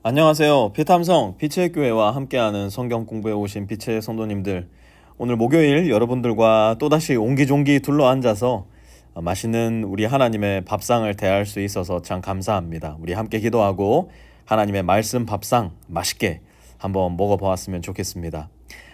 안녕하세요. 피탐성 빛의 교회와 함께하는 성경 공부에 오신 빛의 성도님들, 오늘 목요일 여러분들과 또다시 옹기종기 둘러앉아서 맛있는 우리 하나님의 밥상을 대할 수 있어서 참 감사합니다. 우리 함께 기도하고 하나님의 말씀 밥상 맛있게 한번 먹어보았으면 좋겠습니다.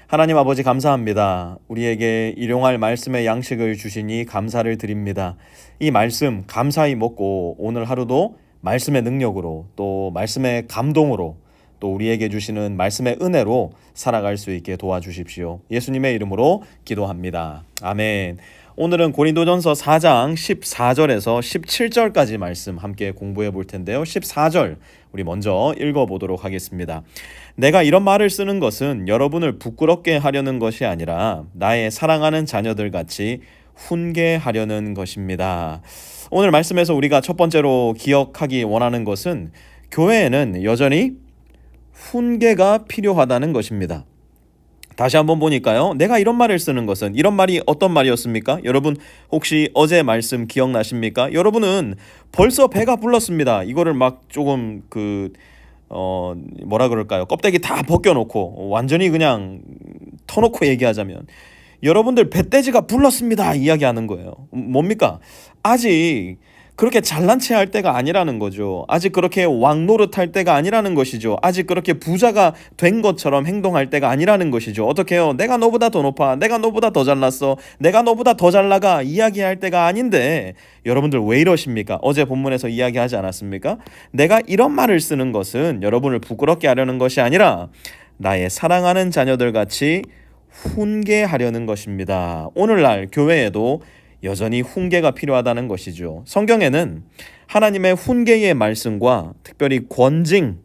하나님 아버지 감사합니다. 우리에게 일용할 말씀의 양식을 주시니 감사를 드립니다. 이 말씀 감사히 먹고 오늘 하루도 말씀의 능력으로 또 말씀의 감동으로 또 우리에게 주시는 말씀의 은혜로 살아갈 수 있게 도와주십시오. 예수님의 이름으로 기도합니다. 아멘. 오늘은 고린도전서 4장 14절에서 17절까지 말씀 함께 공부해 볼 텐데요. 14절 우리 먼저 읽어보도록 하겠습니다. 내가 이런 말을 쓰는 것은 여러분을 부끄럽게 하려는 것이 아니라 나의 사랑하는 자녀들 같이 훈계하려는 것입니다. 오늘 말씀에서 우리가 첫 번째로 기억하기 원하는 것은 교회에는 여전히 훈계가 필요하다는 것입니다. 다시 한번 보니까요. 내가 이런 말을 쓰는 것은, 이런 말이 어떤 말이었습니까? 여러분 혹시 어제 말씀 기억나십니까? 여러분은 벌써 배가 불렀습니다. 이거를 막 조금 뭐라 그럴까요? 껍데기 다 벗겨놓고 완전히 그냥 터놓고 얘기하자면 여러분들 배돼지가 불렀습니다 이야기하는 거예요. 뭡니까? 아직 그렇게 잘난 체 할 때가 아니라는 거죠. 아직 그렇게 왕노릇 할 때가 아니라는 것이죠. 아직 그렇게 부자가 된 것처럼 행동할 때가 아니라는 것이죠. 어떻게 해요? 내가 너보다 더 높아, 내가 너보다 더 잘났어, 내가 너보다 더 잘나가 이야기할 때가 아닌데 여러분들 왜 이러십니까? 어제 본문에서 이야기하지 않았습니까? 내가 이런 말을 쓰는 것은 여러분을 부끄럽게 하려는 것이 아니라 나의 사랑하는 자녀들 같이 훈계하려는 것입니다. 오늘날 교회에도 여전히 훈계가 필요하다는 것이죠. 성경에는 하나님의 훈계의 말씀과 특별히 권징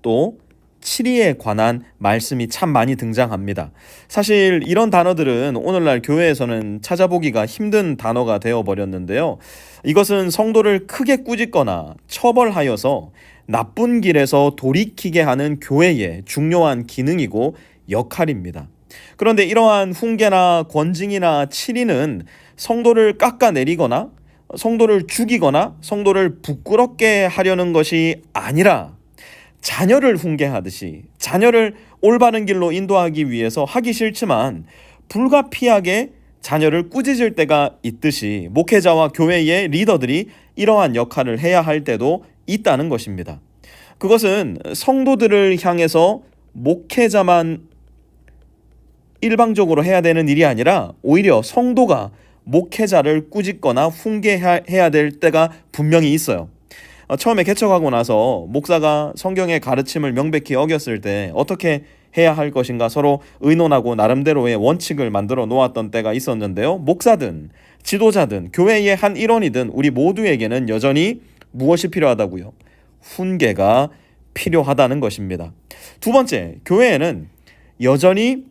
또 치리에 관한 말씀이 참 많이 등장합니다. 사실 이런 단어들은 오늘날 교회에서는 찾아보기가 힘든 단어가 되어버렸는데요. 이것은 성도를 크게 꾸짖거나 처벌하여서 나쁜 길에서 돌이키게 하는 교회의 중요한 기능이고 역할입니다. 그런데 이러한 훈계나 권징이나 치리는 성도를 깎아내리거나 성도를 죽이거나 성도를 부끄럽게 하려는 것이 아니라 자녀를 훈계하듯이 자녀를 올바른 길로 인도하기 위해서 하기 싫지만 불가피하게 자녀를 꾸짖을 때가 있듯이 목회자와 교회의 리더들이 이러한 역할을 해야 할 때도 있다는 것입니다. 그것은 성도들을 향해서 목회자만 일방적으로 해야 되는 일이 아니라 오히려 성도가 목회자를 꾸짖거나 훈계해야 될 때가 분명히 있어요. 처음에 개척하고 나서 목사가 성경의 가르침을 명백히 어겼을 때 어떻게 해야 할 것인가 서로 의논하고 나름대로의 원칙을 만들어 놓았던 때가 있었는데요. 목사든 지도자든 교회의 한 일원이든 우리 모두에게는 여전히 무엇이 필요하다고요? 훈계가 필요하다는 것입니다. 두 번째, 교회에는 여전히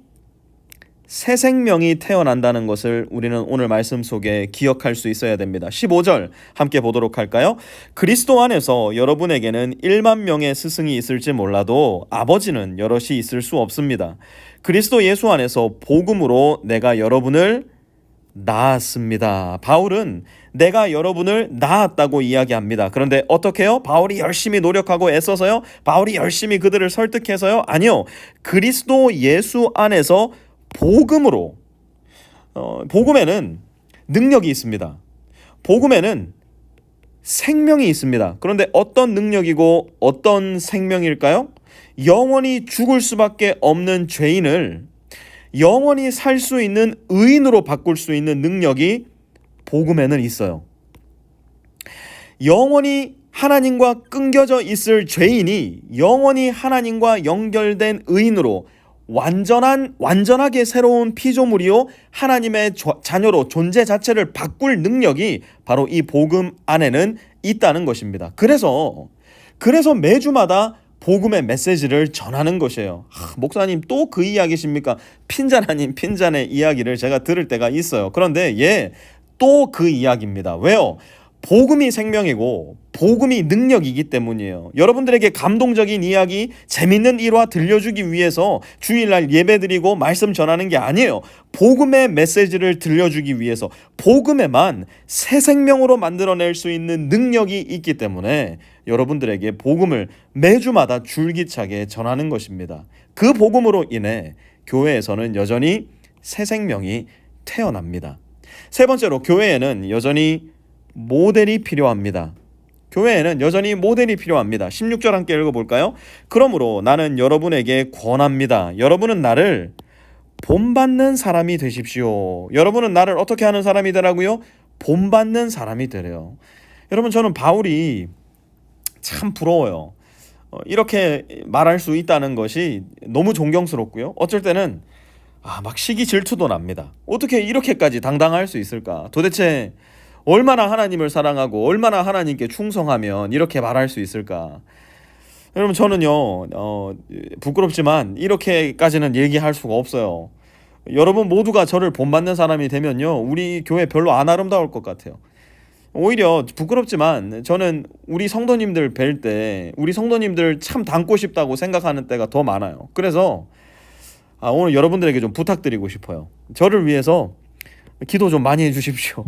새 생명이 태어난다는 것을 우리는 오늘 말씀 속에 기억할 수 있어야 됩니다. 15절 함께 보도록 할까요? 그리스도 안에서 여러분에게는 1만 명의 스승이 있을지 몰라도 아버지는 여럿이 있을 수 없습니다. 그리스도 예수 안에서 복음으로 내가 여러분을 낳았습니다. 바울은 내가 여러분을 낳았다고 이야기합니다. 그런데 어떻게 해요? 바울이 열심히 노력하고 애써서요? 바울이 열심히 그들을 설득해서요? 아니요. 그리스도 예수 안에서 복음으로 복음에는 능력이 있습니다. 복음에는 생명이 있습니다. 그런데 어떤 능력이고 어떤 생명일까요? 영원히 죽을 수밖에 없는 죄인을 영원히 살 수 있는 의인으로 바꿀 수 있는 능력이 복음에는 있어요. 영원히 하나님과 끊겨져 있을 죄인이 영원히 하나님과 연결된 의인으로 완전하게 새로운 피조물이요 하나님의 자녀로 존재 자체를 바꿀 능력이 바로 이 복음 안에는 있다는 것입니다. 그래서 매주마다 복음의 메시지를 전하는 것이에요. 목사님 또 그 이야기십니까? 핀잔 아닌 핀잔의 이야기를 제가 들을 때가 있어요. 그런데 또 그 이야기입니다. 왜요? 복음이 생명이고 복음이 능력이기 때문이에요. 여러분들에게 감동적인 이야기, 재밌는 일화 들려주기 위해서 주일날 예배드리고 말씀 전하는 게 아니에요. 복음의 메시지를 들려주기 위해서 복음에만 새 생명으로 만들어낼 수 있는 능력이 있기 때문에 여러분들에게 복음을 매주마다 줄기차게 전하는 것입니다. 그 복음으로 인해 교회에서는 여전히 새 생명이 태어납니다. 세 번째로, 교회에는 여전히 모델이 필요합니다. 교회에는 여전히 모델이 필요합니다. 16절 함께 읽어볼까요? 그러므로 나는 여러분에게 권합니다. 여러분은 나를 본받는 사람이 되십시오. 여러분은 나를 어떻게 하는 사람이 되라고요? 본받는 사람이 되래요. 여러분, 저는 바울이 참 부러워요. 이렇게 말할 수 있다는 것이 너무 존경스럽고요. 어쩔 때는 막 시기 질투도 납니다. 어떻게 이렇게까지 당당할 수 있을까? 도대체 얼마나 하나님을 사랑하고 얼마나 하나님께 충성하면 이렇게 말할 수 있을까? 여러분, 저는요 부끄럽지만 이렇게까지는 얘기할 수가 없어요. 여러분 모두가 저를 본받는 사람이 되면요, 우리 교회 별로 안 아름다울 것 같아요. 오히려 부끄럽지만 저는 우리 성도님들 뵐 때 우리 성도님들 참 닮고 싶다고 생각하는 때가 더 많아요. 그래서 오늘 여러분들에게 좀 부탁드리고 싶어요. 저를 위해서 기도 좀 많이 해주십시오.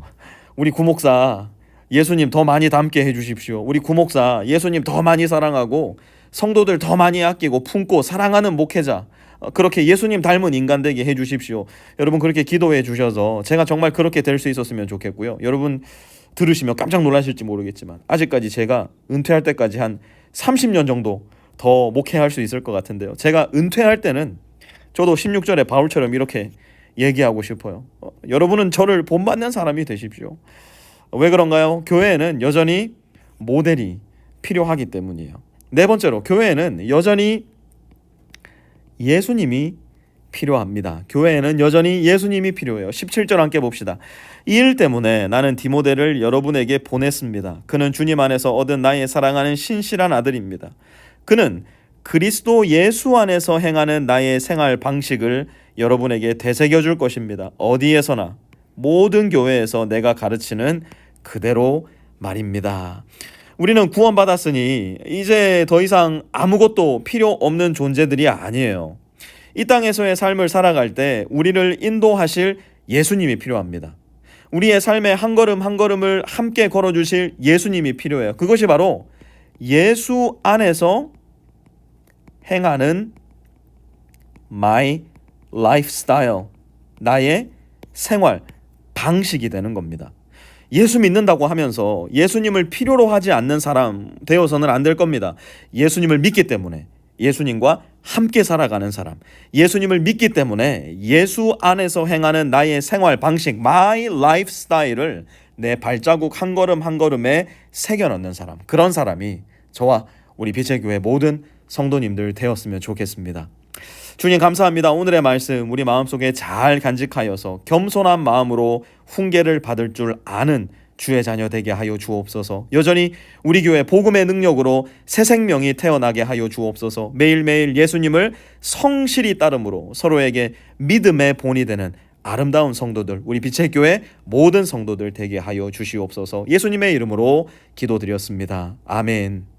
우리 구목사 예수님 더 많이 닮게 해주십시오. 우리 구목사 예수님 더 많이 사랑하고 성도들 더 많이 아끼고 품고 사랑하는 목회자, 그렇게 예수님 닮은 인간 되게 해주십시오. 여러분 그렇게 기도해 주셔서 제가 정말 그렇게 될 수 있었으면 좋겠고요. 여러분 들으시면 깜짝 놀라실지 모르겠지만 아직까지 제가 은퇴할 때까지 한 30년 정도 더 목회할 수 있을 것 같은데요. 제가 은퇴할 때는 저도 16절에 바울처럼 이렇게 얘기하고 싶어요. 여러분은 저를 본받는 사람이 되십시오. 왜 그런가요? 교회에는 여전히 모델이 필요하기 때문이에요. 네 번째로, 교회에는 여전히 예수님이 필요합니다. 교회에는 여전히 예수님이 필요해요. 17절 함께 봅시다. 이 일 때문에 나는 디모데를 여러분에게 보냈습니다. 그는 주님 안에서 얻은 나의 사랑하는 신실한 아들입니다. 그는 그리스도 예수 안에서 행하는 나의 생활 방식을 여러분에게 되새겨 줄 것입니다. 어디에서나 모든 교회에서 내가 가르치는 그대로 말입니다. 우리는 구원받았으니 이제 더 이상 아무것도 필요 없는 존재들이 아니에요. 이 땅에서의 삶을 살아갈 때 우리를 인도하실 예수님이 필요합니다. 우리의 삶의 한 걸음 한 걸음을 함께 걸어주실 예수님이 필요해요. 그것이 바로 예수 안에서 행하는 my lifestyle, 나의 생활 방식이 되는 겁니다. 예수 믿는다고 하면서 예수님을 필요로 하지 않는 사람 되어서는 안 될 겁니다. 예수님을 믿기 때문에 예수님과 함께 살아가는 사람, 예수님을 믿기 때문에 예수 안에서 행하는 나의 생활 방식, my lifestyle을 내 발자국 한 걸음 한 걸음에 새겨 넣는 사람, 그런 사람이 저와 우리 빛의 교회 모든 성도님들 되었으면 좋겠습니다. 주님 감사합니다. 오늘의 말씀 우리 마음속에 잘 간직하여서 겸손한 마음으로 훈계를 받을 줄 아는 주의 자녀 되게 하여 주옵소서. 여전히 우리 교회 복음의 능력으로 새 생명이 태어나게 하여 주옵소서. 매일매일 예수님을 성실히 따름으로 서로에게 믿음의 본이 되는 아름다운 성도들, 우리 빛의 교회 모든 성도들 되게 하여 주시옵소서. 예수님의 이름으로 기도드렸습니다. 아멘.